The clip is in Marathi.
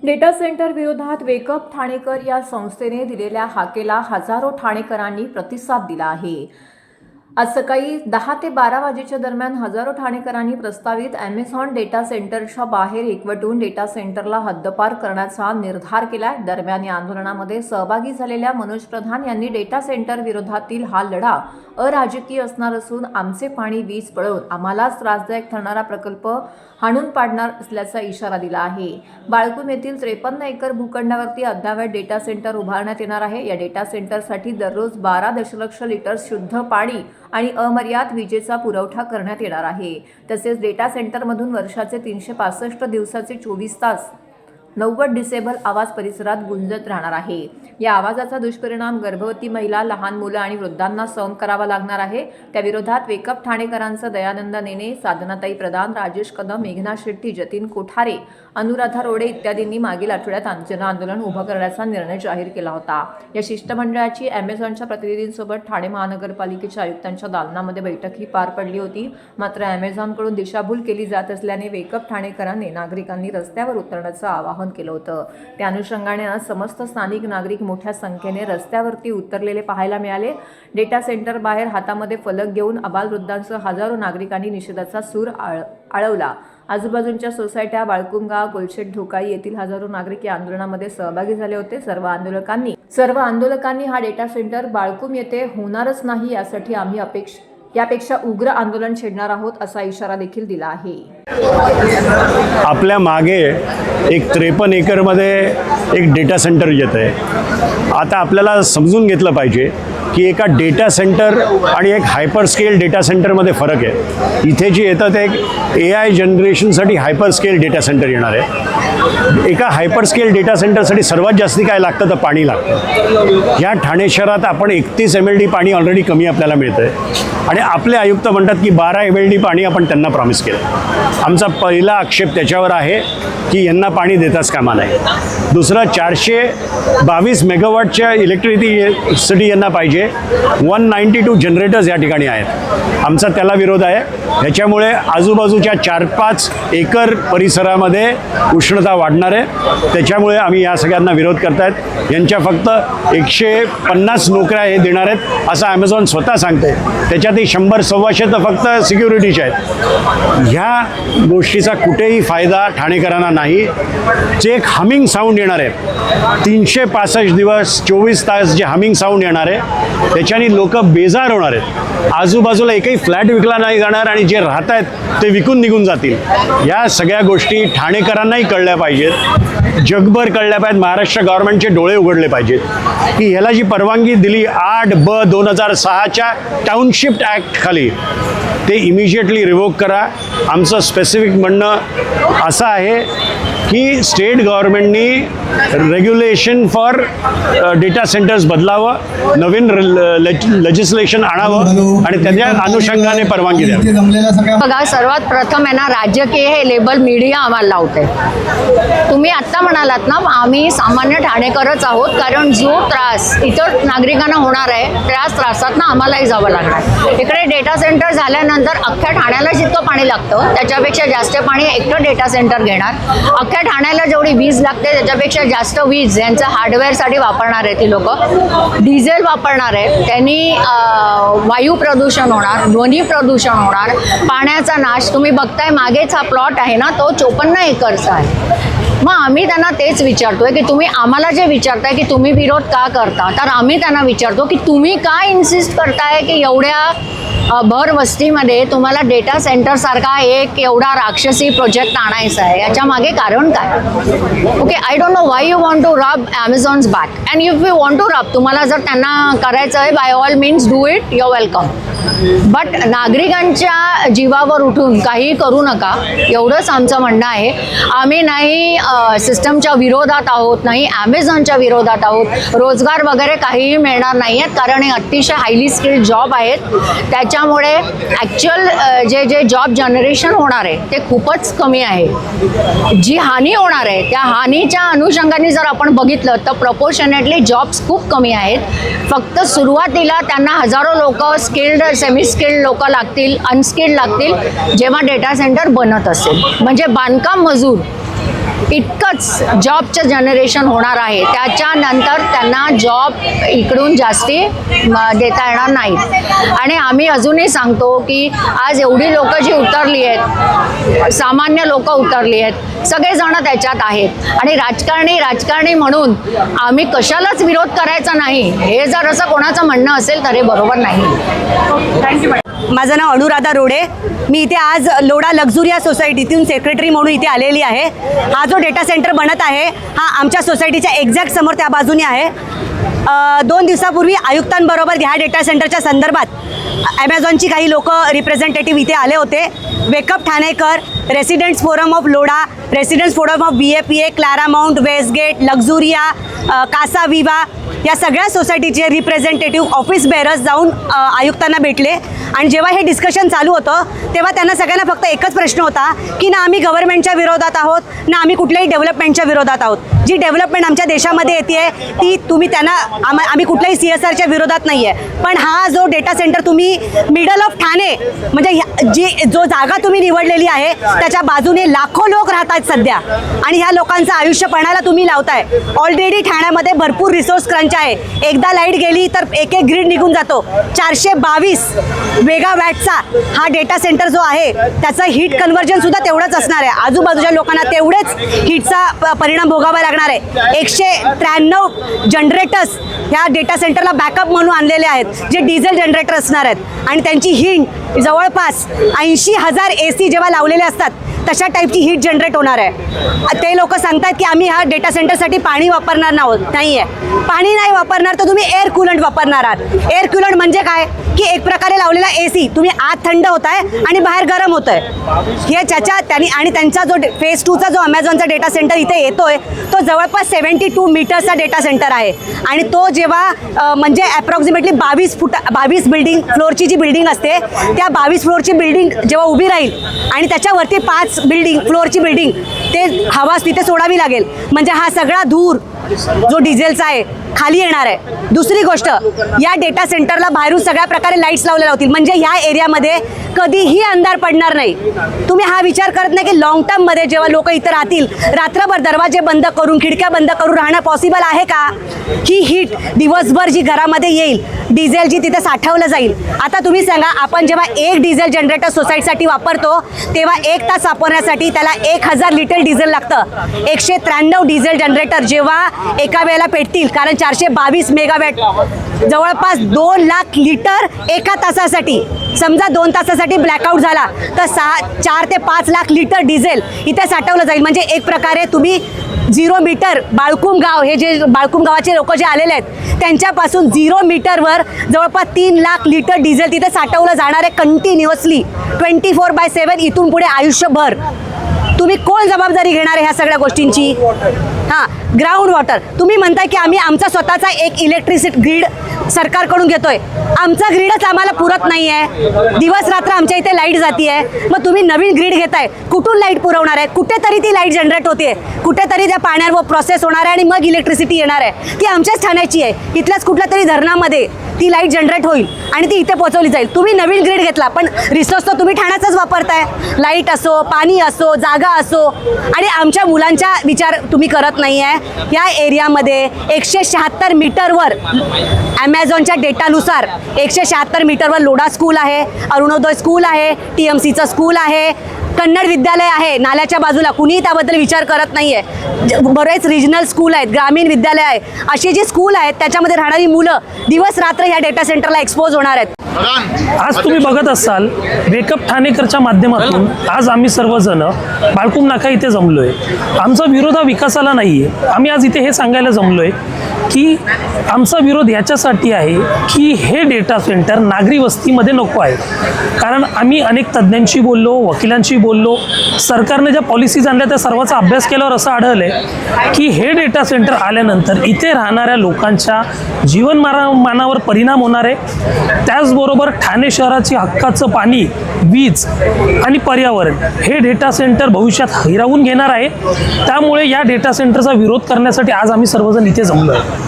डेटा सेंटर विरोधात वेकअप ठाणेकर या संस्थेने दिलेल्या हाकेला हजारो ठाणेकरांनी प्रतिसाद दिला आहे। आज सकाळी 10 ते 12 वाजेच्या दरम्यान हजारो ठाणेकरांनी प्रस्तावित अॅमेझॉन डेटा सेंटरच्या बाहेर एकवटून डेटा सेंटरला हद्दपार करण्याचा निर्धार केला। दरम्यान या आंदोलनामध्ये सहभागी झालेल्या मनोज प्रधान यांनी डेटा सेंटर विरोधातील हा लढा अराजकीय असणार असून आमचे पाणी वीज पळवून आम्हालाच त्रासदायक ठरणारा प्रकल्प हाणून पाडणार असल्याचा इशारा दिला आहे। बाळकूम येथील 53 एकर भूखंडावरती अद्यावत डेटा सेंटर उभारण्यात येणार आहे। या डेटा सेंटरसाठी दररोज 12 दशलक्ष लिटर शुद्ध पाणी आणि अमर्याद विजेचा पुरवठा करण्यात येणार आहे। तसेच डेटा सेंटरमधून वर्षाचे 365 दिवसाचे 24 तास 90 डिसेबल आवाज परिसरात गुंजत राहणार आहे। या आवाजाचा दुष्परिणाम गर्भवती महिला, लहान मुलं आणि वृद्धांना सहन करावा लागणार आहे। त्या विरोधात वेकअप ठाणेकरांचं दयानंद नेने, साधनाताई प्रधान, राजेश कदम, मेघना शेट्टी, जतीन कोठारे, अनुराधा रोडे इत्यादींनी मागील आठवड्यात जन आंदोलन उभं करण्याचा निर्णय जाहीर केला होता। या शिष्टमंडळाची अॅमेझॉनच्या प्रतिनिधींसोबत ठाणे महानगरपालिकेच्या आयुक्तांच्या दालनामध्ये बैठकही पार पडली होती। मात्र अॅमेझॉनकडून दिशाभूल केली जात असल्याने वेकअप ठाणेकरांनी नागरिकांनी रस्त्यावर उतरण्याचं आवाहन केलं होतं। त्या अनुषंगाने आज समस्त स्थानिक नागरिक मोठ्या संख्येने रस्त्यावरती उतरलेले पाहायला मिळाले। डेटा सेंटर बाहेर हातामध्ये फलक घेऊन आबालवृद्धांसह हजारो नागरिकांनी निषेधाचा सूर आळवला। आजूबाजूच्या सोसायट्या, बाळकूम गाव, कोलशेट, ढोकाई येथील हजारो नागरिक या आंदोलनामध्ये सहभागी झाले होते। सर्व आंदोलकांनी हा डेटा सेंटर बाळकूम येथे होणारच नाही यासाठी आम्ही यापेक्षा उग्र आंदोलन छेडणार आहोत असा इशारा देखील दिला आहे। आपल्या मागे एक 53 एकरमध्ये एक डेटा सेंटर येत आहे। आता आपल्याला समजून घेतलं पाहिजे की एका डेटा सेंटर आणि एक हायपर स्केल डेटा सेंटरमध्ये फरक आहे। इथे जे येतं ते एक AI जनरेशनसाठी हायपर स्केल डेटा सेंटर येणार आहे। एका हायपर स्केल डेटा सेंटरसाठी सर्वात जास्ती काय लागतं तर पाणी लागतं। या ठाणे शहरात आपण 31 MLD पाणी ऑलरेडी कमी आपल्याला मिळतं आहे आणि आपले आयुक्त म्हणतात की 12 MLD पाणी आपण त्यांना प्रॉमिस केलं। आमचा पहिला आक्षेप त्याच्यावर आहे की यांना पाणी देताच कामा नाही। दुसरं 422 मेगावॉटच्या इलेक्ट्रिसिटी यांना पाहिजे। 192 जनरेटर्स या ठिकाणी आहेत। आमचा त्याला विरोध आहे। ह्याच्यामुळे आजूबाजूच्या 4-5 एकर परिसरामध्ये उष्णता वाढणार आहे। त्याच्यामुळे आम्ही या सगळ्यांना विरोध करतायत। यांच्या फक्त 150 नोकऱ्या हे देणार आहेत असं अॅमेझॉन स्वतः सांगते। त्याच्यातही 100-125 तर फक्त सिक्युरिटीच्या आहेत। ह्या गोष्टीचा कुठेही फायदा ठाणेकरांना नाही। जे एक हमिंग साऊंड येणार आहे 365 दिवस 24 तास जे हमिंग साऊंड येणार आहे त्याच्याने लोक बेजार होणार आहेत। आजूबाजूला एकही फ्लॅट विकला नाही जाणार आणि जे राहत आहेत ते विकून निघून जातील। या सगळ्या गोष्टी ठाणेकरांनाही कळल्या पाहिजेत, जगभर कळल्या पाहिजेत। महाराष्ट्र गव्हर्नमेंटचे डोळे उघडले पाहिजेत की ह्याला जी परवानगी दिली 8/2006च्या टाउनशिप ॲक्ट खाली ते इमिजिएटली रिवोक करा। आमचं स्पेसिफिक म्हणणं असं आहे की स्टेट गव्हर्नमेंटनी रेग्युलेशन फॉर डेटा सेंटर्स बदलावं, नवीन लेजिस्लेशन आणावं आणि त्याच्या अनुषंगाने परवानगी द्यावी। बघा, सर्वात प्रथम आहे ना, राजकीय हे लेबल मीडिया आम्हाला लावते। तुम्ही आत्ता म्हणालात ना, आम्ही सामान्य ठाणेकरच आहोत, कारण जो त्रास इतर नागरिकांना होणार आहे त्याच त्रासात ना आम्हालाही जावं लागणार। इकडे डेटा सेंटर झाल्यानंतर अख्ख्या ठाण्याला जितकं पाणी लागतं त्याच्यापेक्षा जास्त पाणी एकटं डेटा सेंटर घेणार। अख्ख्या ठाण्याला जेवढी वीज लागते त्याच्यापेक्षा जास्त वीज यांचं हार्डवेअरसाठी वापरणार आहे ती लोक। डिझेल वापरणार आहे, त्यांनी वायू प्रदूषण होणार, ध्वनी प्रदूषण होणार, पाण्याचा नाश। तुम्ही बघताय मागेच हा प्लॉट आहे ना, तो 54 एकरचा आहे। मग आम्ही त्यांना तेच विचारतोय की तुम्ही आम्हाला जे विचारताय की तुम्ही विरोध का करता, तर आम्ही त्यांना विचारतो की तुम्ही का इन्सिस्ट करताय की एवढ्या भर वस्तीमध्ये तुम्हाला डेटा सेंटर सारखा एक एवढा राक्षसी प्रोजेक्ट आणायचा आहे, याच्या मागे कारण काय? Okay, I don't know why you want to rub Amazon's back and if you want to rub, तुम्हाला जर त्यांना करायचं आहे by all means do it, you welcome. But नागरिकांच्या जीवावर उठून काही करू नका, एवढंच आमचं म्हणणं आहे। आम्ही नाही सिस्टमच्या विरोधात आहोत, नाही अॅमेझॉनच्या विरोधात आहोत। रोजगार वगैरे काहीही मिळणार नाही आहेत, कारण हे अतिशय हायली स्किल्ड जॉब आहेत। त्याच्यामुळे ॲक्च्युअल जे जॉब जनरेशन होणार आहे ते खूपच कमी आहे। जी हानी होणार आहे त्या हानीच्या अनुषंगाने जर आपण बघितलं तर प्रपोर्शनेटली जॉब्स खूप कमी आहेत। फक्त सुरुवातीला त्यांना हजारो लोक स्किल्ड, सेमी स्किल्ड लोक लागतील, अनस्किल्ड लागतील जेव्हा डेटा सेंटर बनत असेल। म्हणजे बांधकाम मजूर इतकंच जॉबचं जनरेशन होणार आहे. त्याच्यानंतर त्यांना जॉब इकडून जास्ती देता येणार नाहीत. आणि आम्ही अजूनही सांगतो की आज एवढी लोकं जी उतरली आहेत, सामान्य लोकं उतरली आहेत, सगळेजण त्याच्यात आहेत. आणि राजकारणी म्हणून आम्ही कशालाच विरोध करायचा नाही, हे जर असं कोणाचं म्हणणं असेल तर हे बरोबर नाही. Thank you madam. माझं नाव अनुराधा रोडे. मी इथे आज लोढा लक्झुरिया सोसायटीतून सेक्रेटरी म्हणून इथे आलेली आहे. हा जो डेटा सेंटर बनत आहे हा आमच्या सोसायटीच्या एक्झॅक्ट समोर त्या बाजूने आहे. 2 दिवसापूर्वी आयुक्तांबरोबर ह्या डेटा सेंटरच्या संदर्भात ॲमेझॉनची काही लोक रिप्रेझेंटेटिव्ह इथे आले होते. Wake up Thanekar, residents forum of Lodha, residents forum of BAPA, Claramount, Westgate, Luxuria, Casa Viva या सगळ्या सोसायटीचे रिप्रेझेंटेटिव्ह ऑफिस बेअरर्स जाऊन आयुक्तांना भेटले. आणि जेव्हा हे डिस्कशन चालू होतं तेव्हा त्यांना सगळ्यांना फक्त एकच प्रश्न होता की ना आम्ही गव्हर्नमेंटच्या विरोधात आहोत, ना आम्ही कुठल्याही डेव्हलपमेंटच्या विरोधात आहोत. जी डेव्हलपमेंट आमच्या देशामध्ये येते ती तुम्ही त्यांना आम्ही कुठल्याही CSRच्या विरोधात नाही आहे. पण हा जो डेटा सेंटर तुम्ही मिडल ऑफ ठाणे म्हणजे जो जागा तुम्ही निवडलेली आहे त्याच्या बाजूने लाखो लोक राहतात सध्या. आणि ह्या लोकांचं आयुष्य पणाला तुम्ही लावताय. ऑलरेडी ठाण्यामध्ये भरपूर रिसोर्स क्रंच आहे. एकदा लाईट गेली तर एक ग्रीड निघून जातो. 422 मेगावॅटचा हा डेटा सेंटर जो आहे त्याचं हीट कन्व्हर्जन सुद्धा तेवढंच असणार आहे. आजूबाजूच्या लोकांना तेवढेच हीटचा परिणाम भोगावा लागणार आहे. 193 जनरेटर्स ह्या डेटा सेंटरला बॅकअप म्हणून आणलेले आहेत जे डिझेल जनरेटर असणार आहेत. आणि त्यांची हीट जवळपास 80,000 AC जेव्हा लावलेले असतात तशा टाईपची हीट जनरेट होणार आहे. ते लोक सांगतात की आम्ही ह्या डेटा सेंटरसाठी पाणी वापरणार नाही आहे. पाणी नाही वापरणार तर तुम्ही एअर कुलंट वापरणार आहात. एअर कुलंट म्हणजे काय की एक प्रकारे लावलेला AC तुम्ही आत थंड होत आहे आणि बाहेर गरम होत आहे. हे त्यांनी आणि त्यांचा जो फेज 2चा जो अमेझॉनचा डेटा सेंटर इथे येतोय तो जवळपास 72 मीटर्सचा डेटा सेंटर आहे. आणि तो जेव्हा म्हणजे ॲप्रॉक्सिमेटली 22 बिल्डिंग फ्लोअरची जी बिल्डिंग असते त्या 22 फ्लोअरची बिल्डिंग जेव्हा उभी राहील आणि त्याच्यावरती 5 फ्लोअरची बिल्डिंग ते हवा तिथे सोडावी लागेल म्हणजे हा सगळा धूर जो डिझेलचा आहे खाली येणार आहे. दुसरी गोष्ट या डेटा सेंटरला बाहेरून सगळ्या प्रकारे लाईट्स लावलेल्या होतील म्हणजे ह्या एरियामध्ये कधीही अंधार पडणार नाही. तुम्ही हा विचार करत नाही की लॉंग टर्ममध्ये जेव्हा लोक इथं राहतील रात्रभर दरवाजे बंद करून खिडक्या बंद करून राहणं पॉसिबल आहे का? ही हीट दिवसभर जी घरामध्ये येईल डिझेल जी तिथे साठवलं जाईल. आता तुम्ही सांगा आपण जेव्हा एक डिझेल जनरेटर सोसायटीसाठी वापरतो तेव्हा 1 तास वापरण्यासाठी त्याला 1000 लिटर डिझेल लागतं. 193 डिझेल जनरेटर जेव्हा एका वेळेला पेटतील कारण 422 मेगावॅट जवळपास 2 लाख लिटर एका तासासाठी. समजा 2 तासासाठी ब्लॅकआउट झाला तर 4 ते 5 लाख लिटर डिझेल इथे साठवलं जाईल. म्हणजे एक प्रकारे तुम्ही 0 मीटर बाळकुम गाव हे जे बाळकुम गावाचे लोक जे आलेले आहेत त्यांच्यापासून 0 मीटरवर जवळपास 3 लाख लिटर डिझेल तिथे साठवलं जाणार आहे कंटिन्युअसली 24/7 इथून पुढे आयुष्यभर. तुम्ही कोण जबाबदारी घेणार आहे ह्या सगळ्या गोष्टींची? हां, ग्राउंड वॉटर तुम्ही म्हणताय की आम्ही आमचा स्वतःचा एक इलेक्ट्रिसिटी ग्रीड सरकारकडून घेतोय. आमचा ग्रीडच आम्हाला पुरत नाही आहे. दिवस रात्र आमच्या इथे लाईट जाती आहे. मग तुम्ही नवीन ग्रीड घेताय कुठून लाईट पुरवणार आहे? कुठेतरी ती लाईट जनरेट होते कुठेतरी त्या पाण्यावर प्रोसेस होणार आहे आणि मग इलेक्ट्रिसिटी येणार आहे. ती आमच्याच ठाण्याची आहे. इथल्याच कुठल्या तरी धरणामध्ये ती लाईट जनरेट होईल आणि ती इथे पोहोचवली जाईल. तुम्ही नवीन ग्रीड घेतला पण रिसोर्स तर तुम्ही ठाण्याचाच वापरताय. लाईट असो पाणी असो जागा असो. आणि आमच्या मुलांचा विचार तुम्ही करत नाही आहे. या एरियामध्ये 176 मीटरवर ॲमेझॉनच्या डेटानुसार 176 मीटरवर लोढा स्कूल आहे, अरुणोदय स्कूल आहे, TMCचं स्कूल आहे, कन्नड विद्यालय आहे नाल्याच्या बाजूला. कुणीही त्याबद्दल विचार करत नाही आहे. बरेच रिजनल स्कूल आहेत, ग्रामीण विद्यालय आहे. अशी जी स्कूल आहेत त्याच्यामध्ये राहणारी मुलं दिवस रात्र ह्या डेटा सेंटरला एक्सपोज होणार आहेत. आज तुम्ही बघत असाल वेकअप ठाणेकरच्या माध्यमातून आज आम्ही सर्वजण बाळकुम नाका इथे जमलोय. आमचा विरोध हा विकासाला नाही आहे. आम्ही आज इथे हे सांगायला जमलोय की आमचा विरोध याच्यासाठी आहे की हे डेटा सेंटर नागरी वस्तीमध्ये नको आहे. कारण आम्ही अनेक तज्ज्ञांशी बोललो, वकिलांशी बोललो, सरकारने ज्या पॉलिसीज आणल्या त्या सर्वांचा अभ्यास केल्यावर असं आढळलं आहे की हे डेटा सेंटर आल्यानंतर इथे राहणाऱ्या लोकांच्या जीवनमानावर परिणाम होणार आहे. त्याचबरोबर ठाणे शहराची हक्काचं पाणी, वीज आणि पर्यावरण हे डेटा सेंटर भविष्यात हिरावून घेणार आहे. त्यामुळे या डेटा सेंटरचा विरोध करण्यासाठी आज आम्ही सर्वजण इथे जमलो आहे.